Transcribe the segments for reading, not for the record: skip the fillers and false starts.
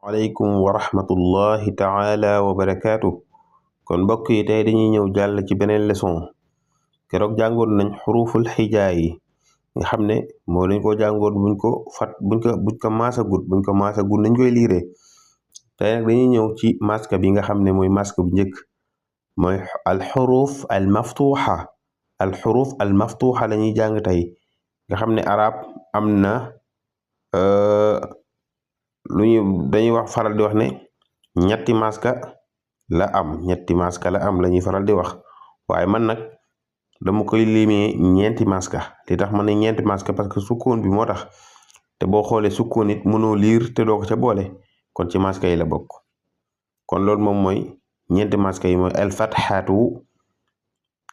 aleykum wa rahmatullahi taala wa barakaatu. kon mbokk yi tey dañuy ñëw jàll ci beneen leçon. keroog jàngoon nañ xuruful xijaa yi nga xam ne moo lañ ko jàngoon buñ ko maasagut nañ koy liire. tey nag dañuy ñëw ci maska bi nga xam ne mooy maska bu njëkk mooy alxuruf al maftuxa. alxuruf al maftuxa la ñuy jàng tey nga xam ne arab am na dañuy faral di wax ne ñetti maska la am la ñuy faral di wax waaye man nag dama koy limee ñeenti maska. li tax ma ne ñeenti maska parce que sukkoon bi moo tax te boo xoolee sukkoon it mënoo liir te doo ko ca boole kon ci maska yi la bokk. kon loolu moom mooy ñeenti maska yi mooy al fatxatu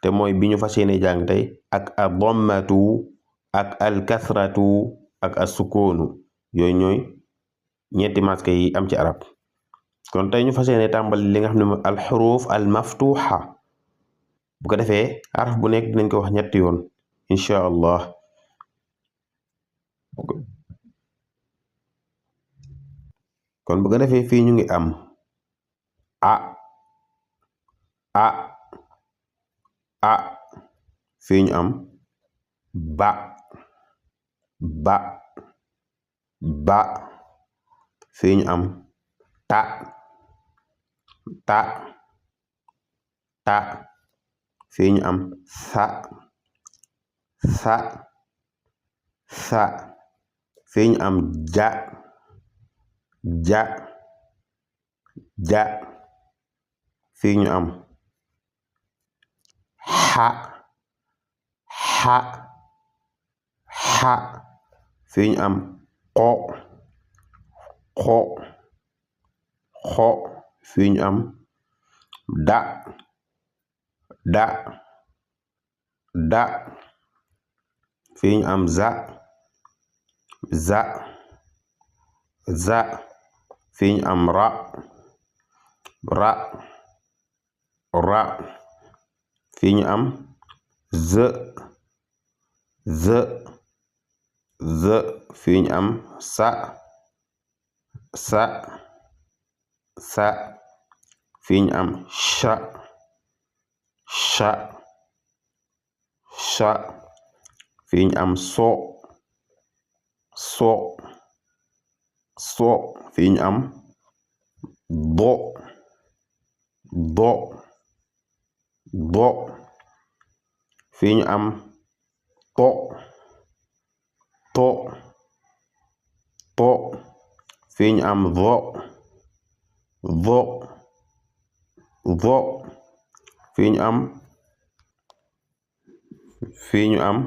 te mooy bi ñu fas yéene jàng tey ak al dammatu ak al kasratu ak al sukkoonu. yooyu ñooy ñeenti maska yi am ci arab. kon tey ñu fas yéene tàmbali li nga xam ne mooy al xuruf al maftuxa. bu ko defee araf bu nekk dinañ ko wax ñetti yoon incha allah. kon bu ko defee fii ñu ngi am a fii ñu am ba fii ñu am ta fii ñu am sa fii ñu am ja fii ñu am xa fii ñu am xo fii ñu am da fii ñu am za fii ñu am ra fii ñu am z fii ñu am sa fii ñu am sha fii ñu am so fii ñu am do fii ñu am to fii ñu am vo fii ñu am fii ñu am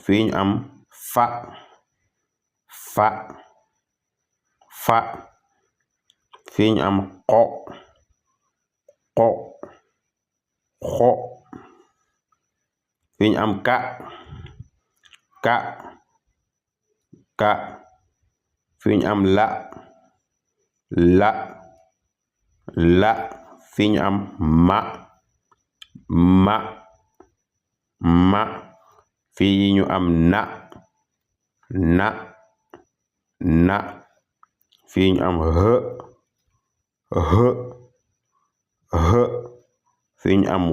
fii ñu am fa fii ñu am xo fii ñu am ka fii ñu am la fii ñu am ma fii ñu am na fii ñu am fii ñu am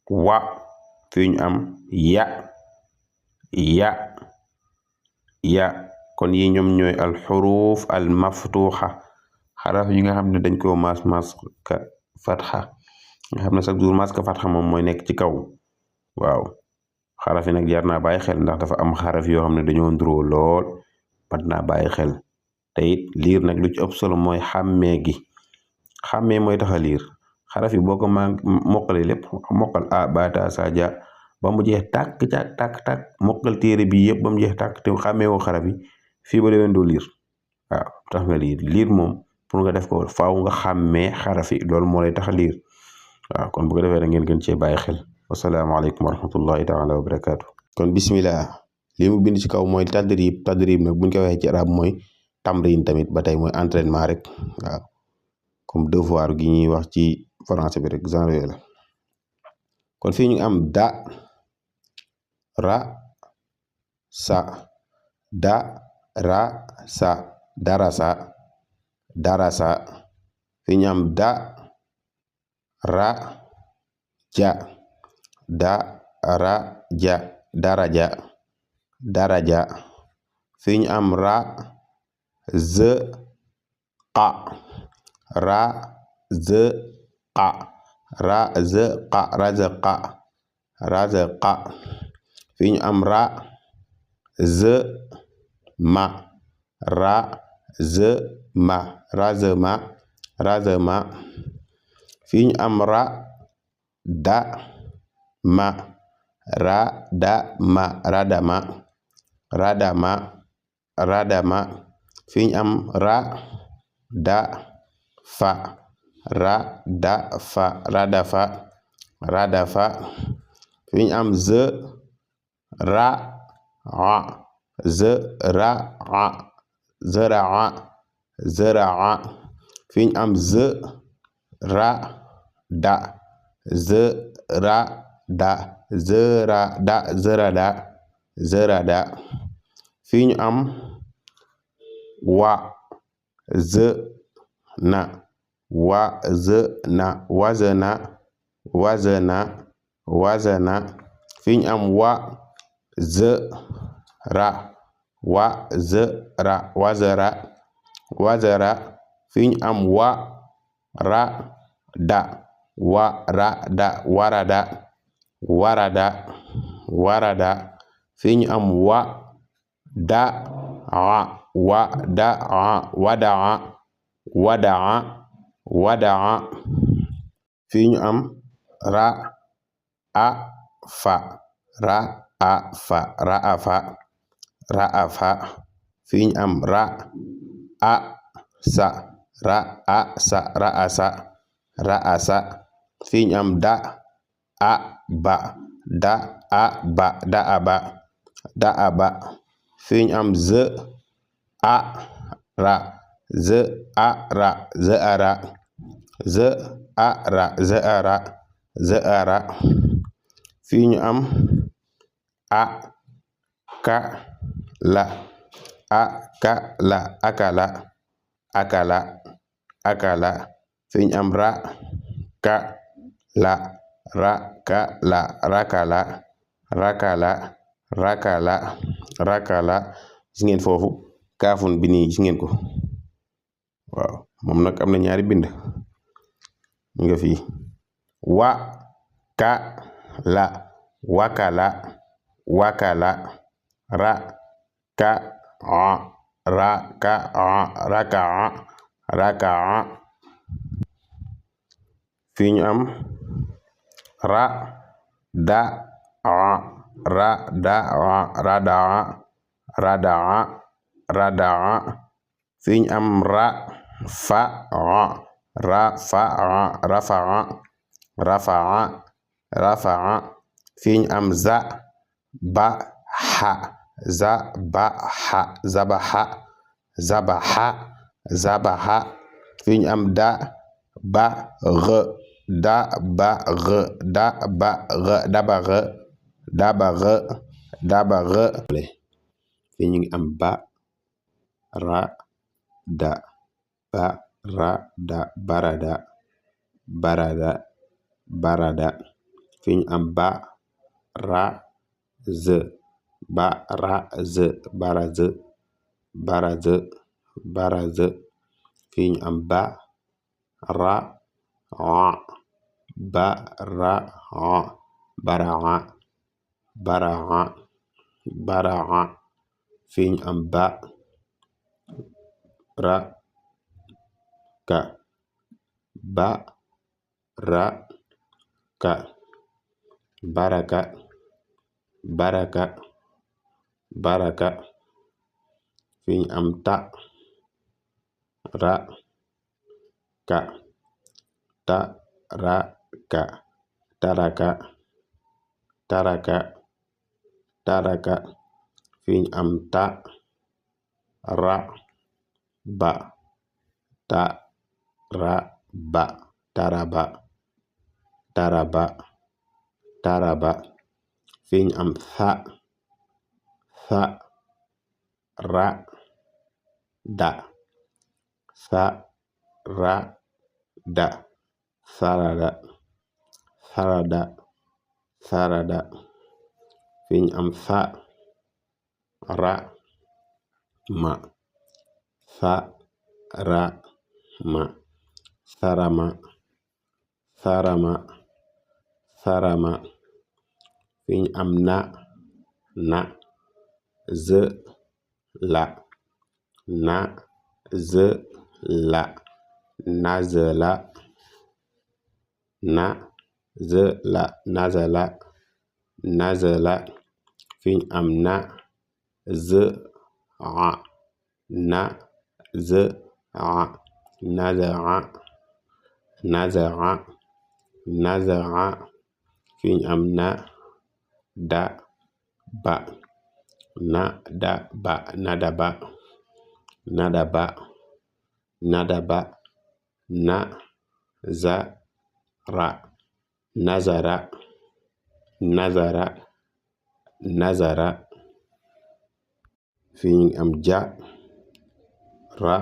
wa fii ñu am ya kon yi ñoom ñooy al xuruf al maftuxa. xaraf yi nga xam ne dañ koo maska fatxa nga xam ne chaque jour maska fatxa moom mooy nekk ci kaw. waaw xaraf yi nag jar naa bàyyi xel ndax dafa am xaraf yoo xam ne dañoo nduroo lool mat naa bàyyi xel te it liir nag lu ci ëpp solo mooy xàmmee gi. xàmmee mooy tax a liir xaraf yi boo ko mokkale lépp mokkal a ba ta sa ja ba mu jeex tàkk mokkal téere bi yëpp ba mu jeex tàkk te xàmmee woo xaraf yi fii ba déwén doo liir. waaw tax nga liir moom pour nga def ko faaw nga xàmmee xaraf yi loolu moo lay tax a liir. waaw kon bu ko defee rek ngeen gën cee bàyyi xel. wasalaamaaleykum wa rahmatullahi taala wa barakaatu. kon bismillah li mu bind ci kaw mooy tadrib nag buñ ko waxee ci arab mooy tamrin tamit ba tey mooy entraînement rek waaw comme devoir gi ñuy wax ci français bi rek genre yooyu la kon fii ñu am da ra sa da ra sa darasa darasa fii ñu am da ra ja da ra ja daraja daraja fii ñu am ra z qa ra z qa ra z qa razqa razqa fii ñu am ra z ma ra z ma razma razma fii ñu am ra da ma ra da ma radama radama radama fii ñu am ra da fa ra da fa radafa radafa fii ñu am z ra a z ra a zraa zraa fii ñu am z ra da z ra da zra da zrada zrada fii ñu am wa z na wa z na wazna wazna wazna fii ñu am wa z ra wa z ra wazra wazra fii ñu am wa ra da wa ra da warada warada warada fii ñu am wa da a wa da a wadaa wadaa wadaa fii ñu am ra a fa ra a fa raafa raafa fii ñu am ra a sa ra a sa raasa raasa fii ñu am da a ba da a ba daaba daaba fii ñu am z a ra z a ra zara z a ra zara zara fii ñu am a ka la a ka la akala akala akala fii ñu am ra ka la ra ka la rakala rakala rakala rakala gis ngeen foofu kaafun bi nii gis ngeen ko waaw moom nag am na ñaari bind nga fii wa ka la wakala wakala ra ka a ra ka a rakaa rakaa fii ñu am ra da a ra da a radaa radaa radaa fii ñu am ra fa a ra fa a rafaa rafaa rafaa fii ñu am za ba ha za ba ha zabaha zabaha zabaha fii ñu am da ba r da ba r da ba r dabar dabar dabar fii ñu ngi am ba ra da ba ra da barada barada barada fii ñu am ba ra z ba ra z baraz baraz baraz fii ñu am ba ra a ba ra a baraa baraa baraa fii ñu am ba ra ka ba ra ka baraka baraka baraka fii ñu am ta ra ka ta ra ka taraka taraka taraka fii ñu am ta ra ba ta ra ba taraba taraba taraba fi ñu am sa ra da sa ra da sarada sarada sarada fi ñu am sa ra ma sa ra ma sarama sarama sarama fi ñu am na ze la na ze la nazela na ze la nazela nazela fi ñu am na ze a na ze a nazaa nazaa nazaa fi ñu am na da ba na da ba nadaba nadaba nadaba na za ra nazara nazara nazara fi ñu am ja ra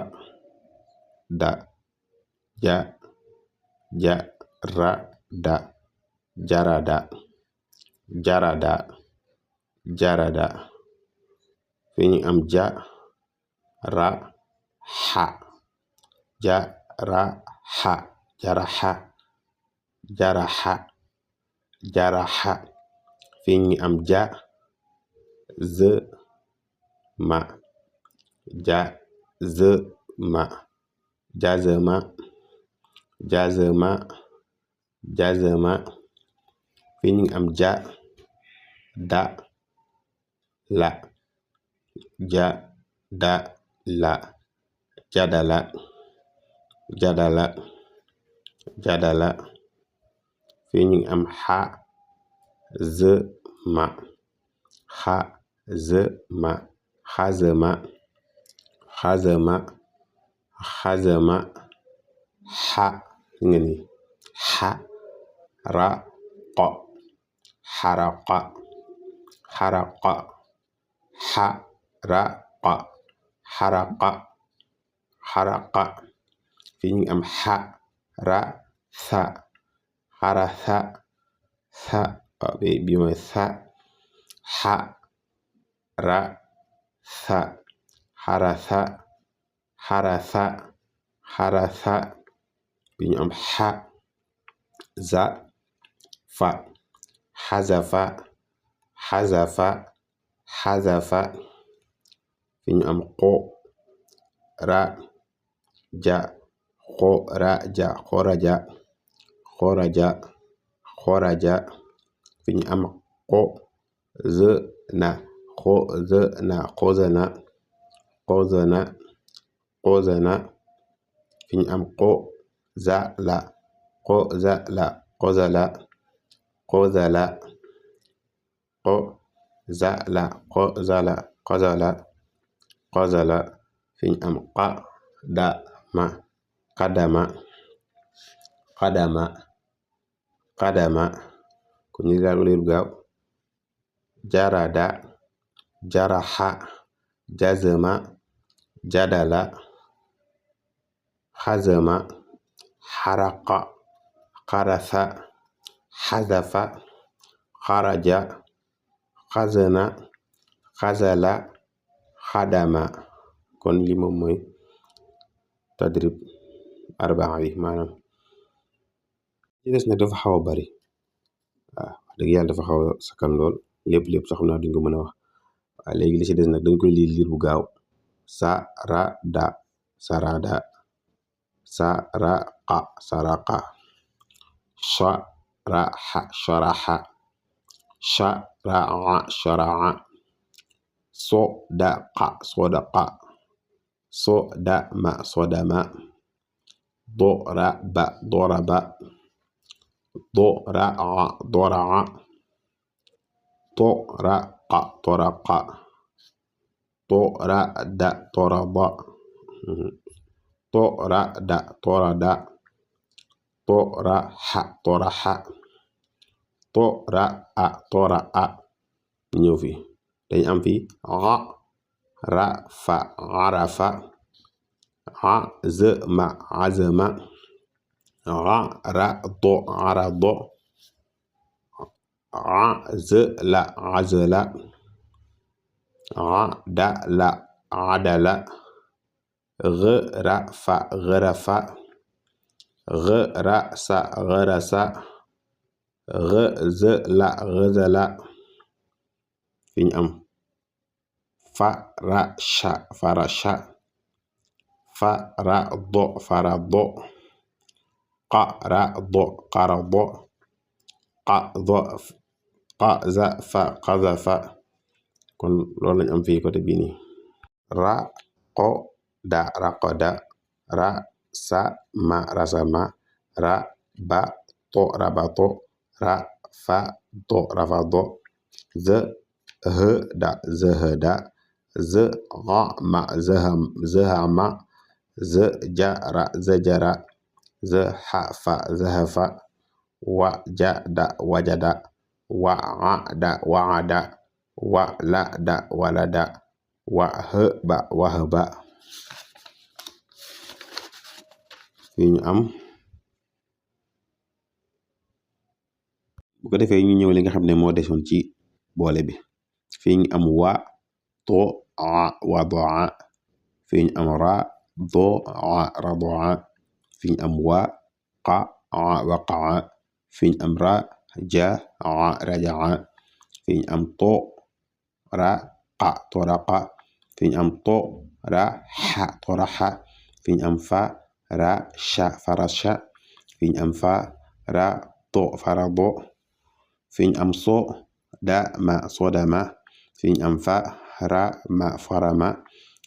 da ja ja ra da jarada jarada jarada fi ñu am ja ra xa ja ra xa jaraxa jaraxa jaraxa fi ñu am ja ze ma ja ze ma jazema jazema jazema fi ñu am ja da la ja da la jadala jadala jadala fi ñu am xa ze ma xa ze ma xazema xazema xazema xa nga ni xa ra qa xaraqa xaraqa xa ra qa xaraqa xaraqa fi ñu am xa ra sa xarasa sa bi mooy sa xa ra sa xarasa xarasa xarasa fi ñu am xa za fa xazafa xazafa xazafa fi ñu am qo ra ja qo ra ja xoraja xoraja xoraja fi ñu am qo ze na qo ze na qozana qozana qozana fi ñu am qo za la qo za la qozala qozala qo za la qozala qozala qozala fi ñu am qa da ma qadama qadama qadama ku ñu daal leer gaaw jarada jaraxa jazama jadala xazama xaraqa xarasa xazafa xaraja xazana xazala xadama kon li moom mooy tadrib arbaa bi maanaam li des nag dafa xaw a bari waaw dëgg yàlla dafa xaw a sakkan lool lépp sax xam naa duñ ko mën a wax waaw léegi li ci des nag dañ koy liir bu gaaw sa ra da sarada sa ra qa saraqa sha ra xa sharaxa sha ra a sharaa so da qa sodaqa so da ma sodama do ra ba doraba do ra a doraa to ra qa toraqa to ra da toraba to ra da torada toraxa toraxa toraa toraa ñëw fi dañ am fi rafa arafa azma azma arado arado azla azla adala adala غرفا غرفا غرس غرس غزل غزل fi ñu am farasha farasha farado farado qarado qarado qazafa qazafa kon loolu lañ am fii côté bii nii raqoda raqoda rasama rasama rabato rabato rafado rafado zahada zahada zahama zahama zajara zajara zahafa zahafa wajada wajada wa'ada wa'ada walada walada wahaba wahaba fii ñu am bu ko defee ñu ñëw li nga xam ne moo desoon ci boole bi fii ñu am wa to a wadaa fii ñu am ra do a radaa fii ñu am wa qa a waqaa fii ñu am ra ja a rajaa fii ñu am to ra qa toraqa fii ñu am to ra xa toraxa fii ñu am fa ra sha farasha fii ñu am fa ra to farado fii ñu am so da ma sodama fii ñu am fa ra ma farama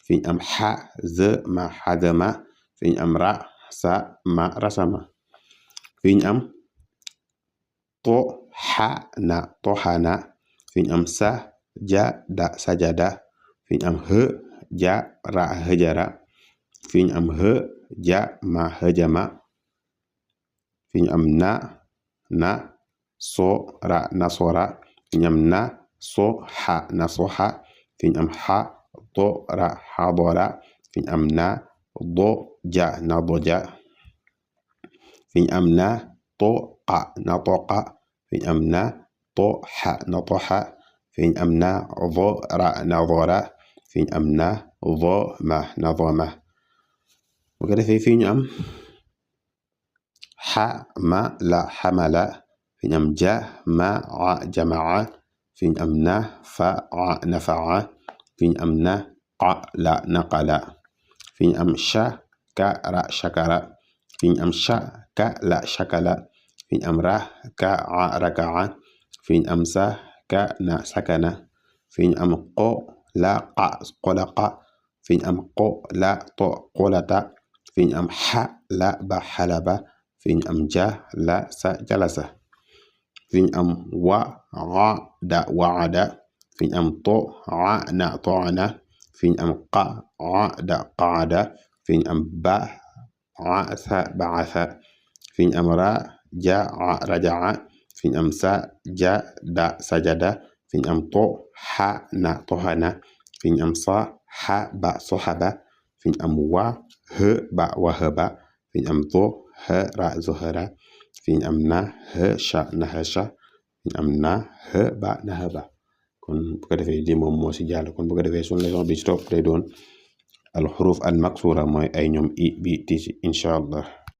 fii ñu am xa ze ma xadama fii ñu am ra sa ma rasama fii ñu am to xa na toxana fii ñu am sa ja da sajada fii ñu am he ja ra hëjara fii ñu am he ja ma hëjama fii ñu am na so ra nasora fii ñu am na so xa nasoxa fii ñu am xa do ra xadora fii ñu am na do ja nadoja fii ñu am na to qa natoqa fii ñu am na to xa natoxa fii ñu am na do ra nadora fii ñu am na do ma nadoma bu ko defee fii ñu am xamala xamala fii ñu am jamaa jamaa fii ñu am nafaa nafaa fii ñu am naqala naqala fii ñu am shakara shakara fii ñu am shakala shakala fii ñu am rakaa rakaa fii ñu am sakana sakana fii ñu am qolaqa qolaqa fii ñu am qolata qolata fii ñu am xalaba xalaba fii ñu am jalasa jalasa fii ñu am wa'ada wa'ada fii ñu am to'ana to'ana fii ñu am qa'ada qa'ada fii ñu am ba'asa ba'asa fii ñu am raja'a raja'a fii ñu am sajada sajada fii ñu am to'hana to'hana fii ñu am sahaba sahaba fii ñu am wahaba wahaba fii ñu am zuhra zuhra fii ñu am nahasha nahasha fii ñu am nahaba nahaba kon bu ko defee lii moom moo si jàll kon bu ko defee sunu leçon bi ci topp day doon al xuruf al maksura mooy ay ñoom i bi ti incha allah